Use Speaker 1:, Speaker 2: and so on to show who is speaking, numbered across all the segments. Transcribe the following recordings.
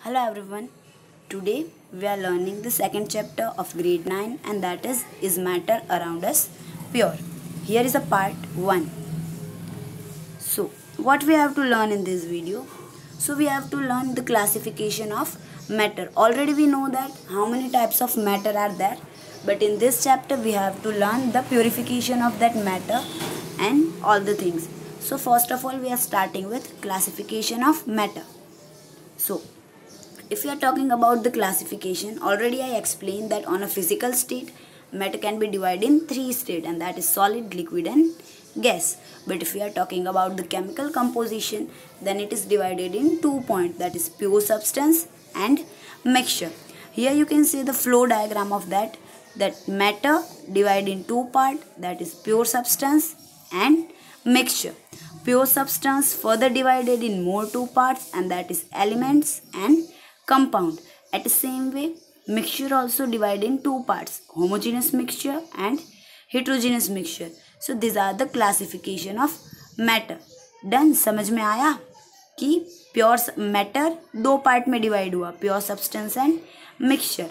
Speaker 1: Hello everyone. Today we are learning the second chapter of grade 9 and that is matter around us pure. Here is a part 1. So what we have to learn in this video? So we have to learn the classification of matter. Already we know that how many types of matter are there, but in this chapter we have to learn the purification of that matter and all the things. So first of all we are starting with classification of matter. So if we are talking about the classification, already I explained that on a physical state, matter can be divided in 3 states, and that is solid, liquid and gas. But if we are talking about the chemical composition, then it is divided in 2 points, that is pure substance and mixture. Here you can see the flow diagram of that matter divided in 2 parts, that is pure substance and mixture. Pure substance further divided in more 2 parts, and that is elements and compound. At the same way, mixture also divided in 2 parts, homogeneous mixture and heterogeneous mixture. So these are the classification of matter. Done? समझ में आया कि pure matter 2 part में divide हुआ, pure substance and mixture.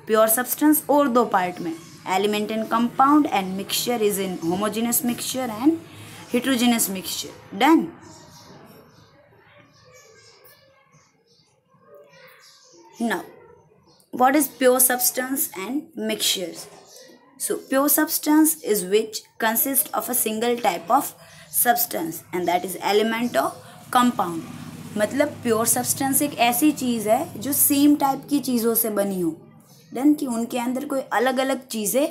Speaker 1: Pure substance और 2 part में, element and compound, and mixture is in homogeneous mixture and heterogeneous mixture. Done? Now, what is pure substance and mixtures? So, pure substance is which consists of a single type of substance, and that is element or compound. मतलब pure substance एक ऐसी चीज़ है जो same type की चीज़ों से बनी हो. Done? कि उनके अंदर कोई अलग अलग चीज़ें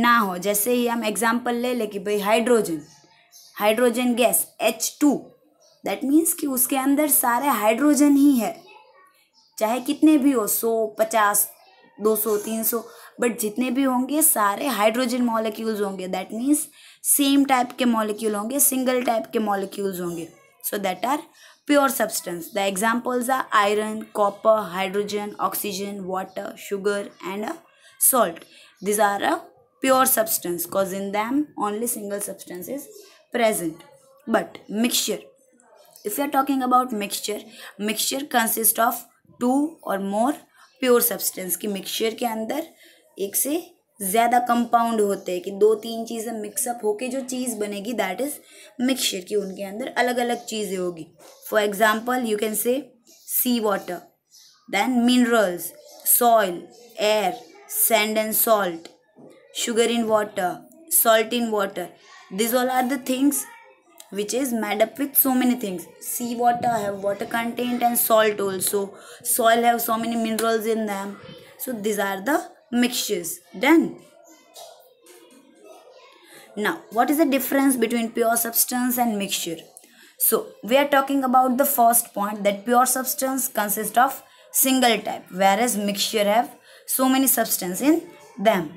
Speaker 1: ना हो. जैसे ही हम एग्जाम्पल ले लें कि भाई hydrogen gas H2, that means कि उसके अंदर सारे हाइड्रोजन ही है, चाहे कितने भी हो, 100, 50, 200, 300, बट जितने भी होंगे सारे हाइड्रोजन मॉलिक्यूल्स होंगे. दैट मीन्स सेम टाइप के मॉलिक्यूल होंगे, सिंगल टाइप के मॉलिक्यूल्स होंगे. So that are pure substance. The examples are iron, copper, hydrogen, oxygen, water, sugar and salt. These are a pure substance because in them only single substance is present. But mixture, if you are talking about mixture consists of 2 or more pure substance. कि mixture के अंदर एक से ज़्यादा compound होते हैं, कि 2-3 चीज़ें मिक्सअप होके जो चीज़ बनेगी, दैट इज मिक्सचर. कि उनके अंदर अलग अलग चीज़ें होगी. For example you can say see water, then minerals, soil, air, sand and salt, sugar in water, salt in water. These all are the things which is made up with so many things. Sea water have water content and salt also. Soil have so many minerals in them. So these are the mixtures. Done? Now, what is the difference between pure substance and mixture? So we are talking about the first point, that pure substance consists of single type, whereas mixture have so many substance in them.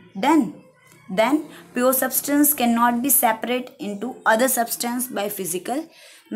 Speaker 1: Then pure substance cannot be separate into other substance by physical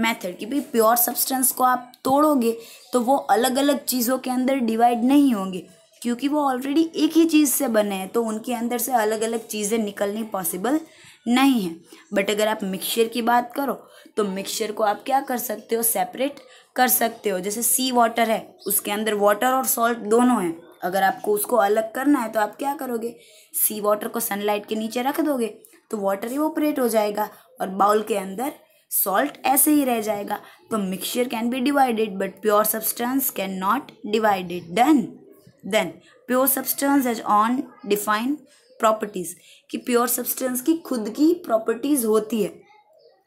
Speaker 1: method. कि भाई pure substance को आप तोड़ोगे तो वो अलग अलग चीज़ों के अंदर डिवाइड नहीं होंगे, क्योंकि वो ऑलरेडी एक ही चीज़ से बने हैं, तो उनके अंदर से अलग अलग चीज़ें निकलनी पॉसिबल नहीं है. बट अगर आप मिक्सचर की बात करो तो मिक्सचर को आप क्या कर सकते हो, सेपरेट कर सकते हो. जैसे सी वाटर है, उसके अंदर वाटर और सॉल्ट दोनों हैं. अगर आपको उसको अलग करना है तो आप क्या करोगे, सी वाटर को सनलाइट के नीचे रख दोगे तो वाटर इवोपरेट हो जाएगा और बाउल के अंदर सॉल्ट ऐसे ही रह जाएगा. तो mixture can be divided but pure substance can not divided. Then pure substance has on defined properties. कि प्योर सब्सटेंस की खुद की प्रॉपर्टीज होती है.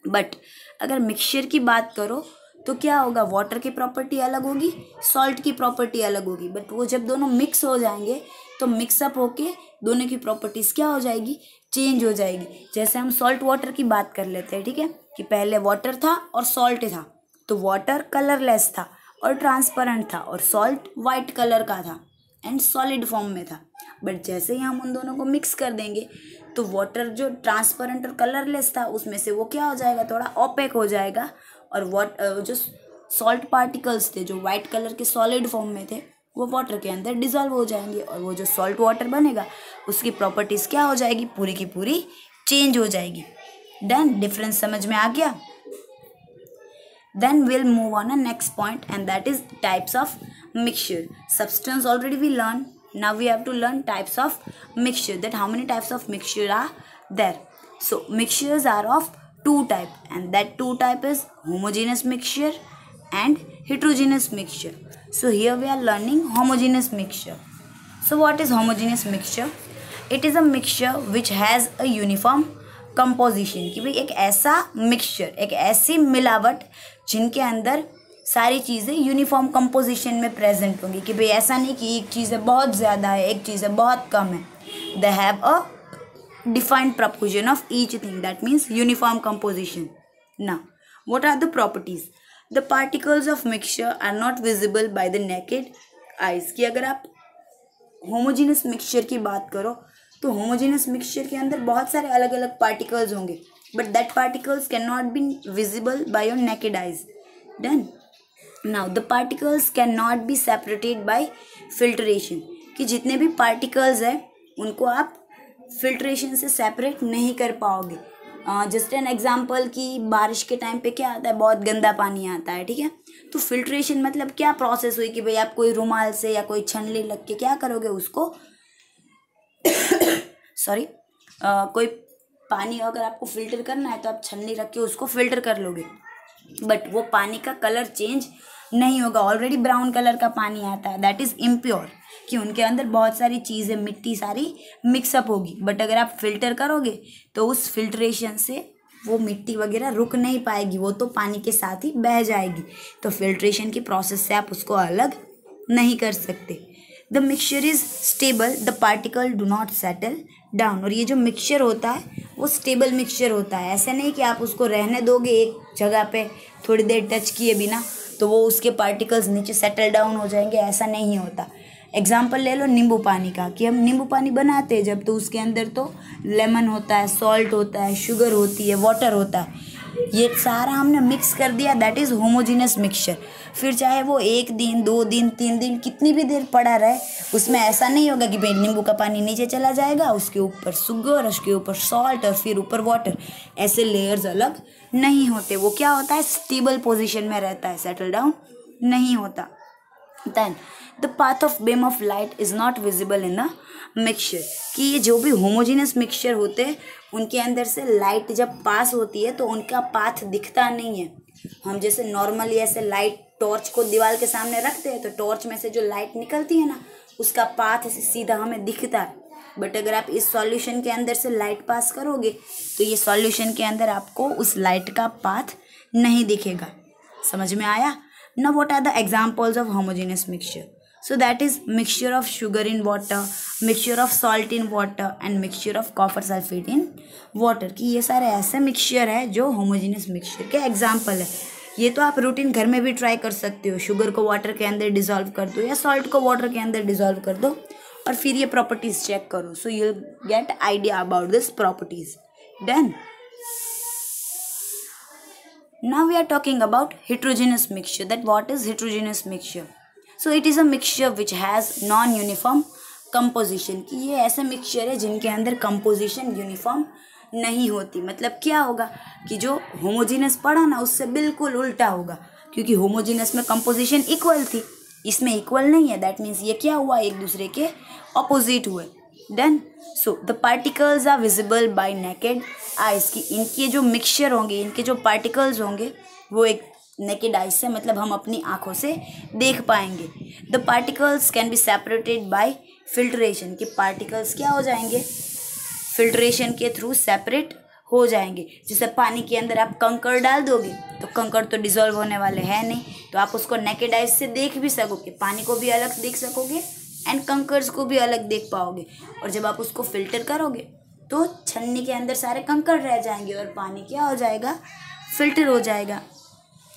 Speaker 1: बट अगर मिक्सचर की बात करो तो क्या होगा, वाटर की प्रॉपर्टी अलग होगी, सॉल्ट की प्रॉपर्टी अलग होगी. बट वो जब दोनों मिक्स हो जाएंगे तो मिक्सअप होके दोनों की प्रॉपर्टीज़ क्या हो जाएगी, चेंज हो जाएगी. जैसे हम सॉल्ट वाटर की बात कर लेते हैं, ठीक है, कि पहले वाटर था और सॉल्ट था. तो वाटर कलरलेस था और ट्रांसपेरेंट था, और सॉल्ट वाइट कलर का था एंड सॉलिड फॉर्म में था. बट जैसे ही हम उन दोनों को मिक्स कर देंगे तो वाटर जो ट्रांसपेरेंट और कलरलेस था उसमें से वो क्या हो जाएगा, थोड़ा ओपेक हो जाएगा, और जो सॉल्ट पार्टिकल्स थे जो वाइट कलर के सॉलिड फॉर्म में थे वो वाटर के अंदर डिजॉल्व हो जाएंगे, और वो जो सॉल्ट वाटर बनेगा उसकी प्रॉपर्टीज़ क्या हो जाएगी, पूरी की पूरी चेंज हो जाएगी. डन? डिफरेंस समझ में आ गया? Then we'll move on a next point, and that is types of mixture. Substance already we learned. Now we have to learn types of mixture, that how many types of mixture are there. So mixtures are of two type, and that two type is homogeneous mixture and heterogeneous mixture. So here we are learning homogeneous mixture. So what is homogeneous mixture? It is a mixture which has a uniform composition, कि भाई एक ऐसा mixture, एक ऐसी मिलावट जिनके अंदर सारी चीज़ें यूनिफॉर्म कंपोजिशन में प्रेजेंट होंगी, कि भाई ऐसा नहीं कि एक चीज़ें बहुत ज़्यादा है, एक चीज़ें बहुत कम है. They have a defined proportion of each thing, that means uniform composition. ना what are the properties? The particles of mixture are not visible by the naked eyes. कि अगर आप होमोजीनियस मिक्सचर की बात करो तो होमोजेनियस मिक्सचर के अंदर बहुत सारे अलग अलग पार्टिकल्स होंगे, but that particles can not be visible by your naked eyes. Done. Now the particles can not be separated by filtration. कि जितने भी पार्टिकल्स हैं उनको आप फिल्ट्रेशन से सेपरेट नहीं कर पाओगे. जस्ट एन एग्जाम्पल कि बारिश के टाइम पे क्या आता है, बहुत गंदा पानी आता है, ठीक है. तो फिल्ट्रेशन मतलब क्या प्रोसेस हुई कि भाई आप कोई रुमाल से या कोई छन्नी लग के क्या करोगे, उसको सॉरी कोई पानी अगर आपको फिल्टर करना है तो आप छन्नी रख के उसको फिल्टर कर लोगे, बट वो पानी का कलर चेंज नहीं होगा. ऑलरेडी ब्राउन कलर का पानी आता है, दैट इज़ इम्प्योर, कि उनके अंदर बहुत सारी चीज़ें, मिट्टी सारी मिक्सअप होगी. बट अगर आप फिल्टर करोगे तो उस फिल्ट्रेशन से वो मिट्टी वगैरह रुक नहीं पाएगी, वो तो पानी के साथ ही बह जाएगी. तो फिल्ट्रेशन की प्रोसेस से आप उसको अलग नहीं कर सकते. The mixture is stable, the particle do not settle down. और ये जो मिक्सचर होता है वो स्टेबल मिक्सचर होता है. ऐसे नहीं कि आप उसको रहने दोगे एक जगह पे थोड़ी देर टच किए बिना तो वो उसके पार्टिकल्स नीचे सेटल डाउन हो जाएंगे, ऐसा नहीं होता. एग्जाम्पल ले लो नींबू पानी का, कि हम नींबू पानी बनाते हैं जब, तो उसके अंदर तो लेमन होता है, सॉल्ट होता है, शुगर होती है, वाटर होता है, ये सारा हमने मिक्स कर दिया, दैट इज़ होमोजीनियस मिक्सचर. फिर चाहे वो 1 दिन 2 दिन 3 दिन कितनी भी देर पड़ा रहे, उसमें ऐसा नहीं होगा कि भाई नींबू का पानी नीचे चला जाएगा, उसके ऊपर शुगर, उसके ऊपर सॉल्ट और फिर ऊपर वाटर, ऐसे लेयर्स अलग नहीं होते. वो क्या होता है, स्टेबल पोजीशन में रहता है, सेटल डाउन नहीं होता. Then the path of beam of light is not visible in the mixture. कि ये जो भी होमोजीनियस मिक्सचर होते हैं उनके अंदर से लाइट जब पास होती है तो उनका पाथ दिखता नहीं है. हम जैसे नॉर्मली ऐसे लाइट टॉर्च को दीवार के सामने रखते हैं तो टॉर्च में से जो लाइट निकलती है ना, उसका पाथ ऐसे सीधा हमें दिखता है. बट अगर आप इस सॉल्यूशन के अंदर से लाइट पास करोगे तो ये सॉल्यूशन के अंदर आपको उस लाइट का पाथ नहीं दिखेगा. समझ में आया? Now what are the examples of homogeneous mixture? So that is mixture of sugar in water, mixture of salt in water and mixture of copper sulfate in water. कि ये सारे ऐसे मिक्सचर है जो होमोजेनियस मिक्सचर के example है. ये तो आप रूटीन घर में भी ट्राई कर सकते हो. शुगर को वाटर के अंदर डिजॉल्व कर दो या सॉल्ट को वाटर के अंदर डिजॉल्व कर दो और फिर ये प्रॉपर्टीज चेक करो. So you get idea about this properties. Then now we are talking about heterogeneous mixture. That what is heterogeneous mixture? So it is a mixture which has non-uniform composition. कि ये ऐसे mixture है जिनके अंदर composition uniform नहीं होती. मतलब क्या होगा कि जो होमोजीनियस पढ़ा ना उससे बिल्कुल उल्टा होगा, क्योंकि होमोजीनियस में कंपोजिशन इक्वल थी, इसमें इक्वल नहीं है. दैट मीन्स ये क्या हुआ, एक दूसरे के ऑपोजिट हुए. Then so the particles are visible by naked eyes. कि इनके जो मिक्सचर होंगे, इनके जो पार्टिकल्स होंगे वो एक नेकेड आइज से, मतलब हम अपनी आँखों से देख पाएंगे. The particles can be separated by filtration. कि पार्टिकल्स क्या हो जाएंगे, फिल्ट्रेशन के थ्रू सेपरेट हो जाएंगे. जैसे पानी के अंदर आप कंकड़ डाल दोगे तो कंकड़ तो डिजॉल्व होने वाले हैं नहीं, तो आप उसको नेकेड आइज से देख भी सकोगे, पानी को भी अलग देख सकोगे एंड कंकर्स को भी अलग देख पाओगे. और जब आप उसको फिल्टर करोगे तो छन्नी के अंदर सारे कंकड़ रह जाएंगे और पानी क्या हो जाएगा, फिल्टर हो जाएगा.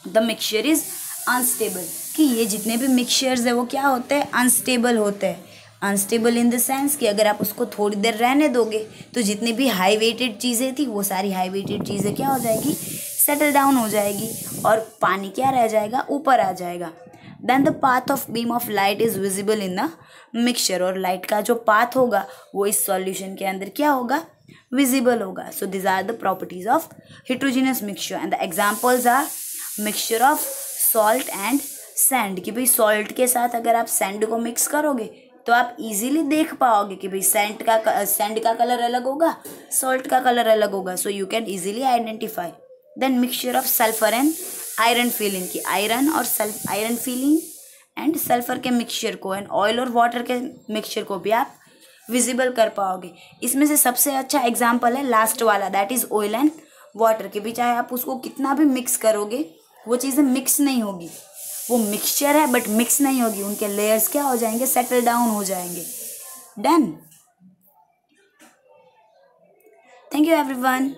Speaker 1: The mixture is unstable. कि ये जितने भी मिक्सचर्स है वो क्या होते हैं, अनस्टेबल होते हैं. अनस्टेबल इन द सेंस कि अगर आप उसको थोड़ी देर रहने दोगे तो जितनी भी हाई वेटेड चीज़ें थी वो सारी हाई वेटेड चीज़ें क्या हो जाएगी, सेटल डाउन हो जाएगी और पानी क्या रह जाएगा, ऊपर आ जाएगा. Then the path of beam of light is visible in the mixture. और लाइट का जो पाथ होगा वो इस सॉल्यूशन के अंदर क्या होगा, विजिबल होगा. So these are the properties of heterogeneous mixture and the examples are mixture of salt and sand, कि भाई सॉल्ट के साथ अगर आप सैंड को मिक्स करोगे तो आप इजीली देख पाओगे कि भाई सैंड का कलर अलग होगा, सॉल्ट का कलर अलग होगा. So you can easily identify. Then mixture of sulphur and iron filing, की आयरन और आयरन फीलिंग एंड सल्फर के मिक्सचर को एंड ऑयल और वाटर के मिक्सचर को भी आप विजिबल कर पाओगे. इसमें से सबसे अच्छा एग्जाम्पल है लास्ट वाला, that is oil and water, के भी चाहे आप उसको कितना भी मिक्स करोगे वो चीज़ें मिक्स नहीं होगी. वो मिक्सचर है बट मिक्स नहीं होगी, उनके लेयर्स क्या हो जाएंगे, सेटल डाउन हो जाएंगे. डन. Thank you everyone.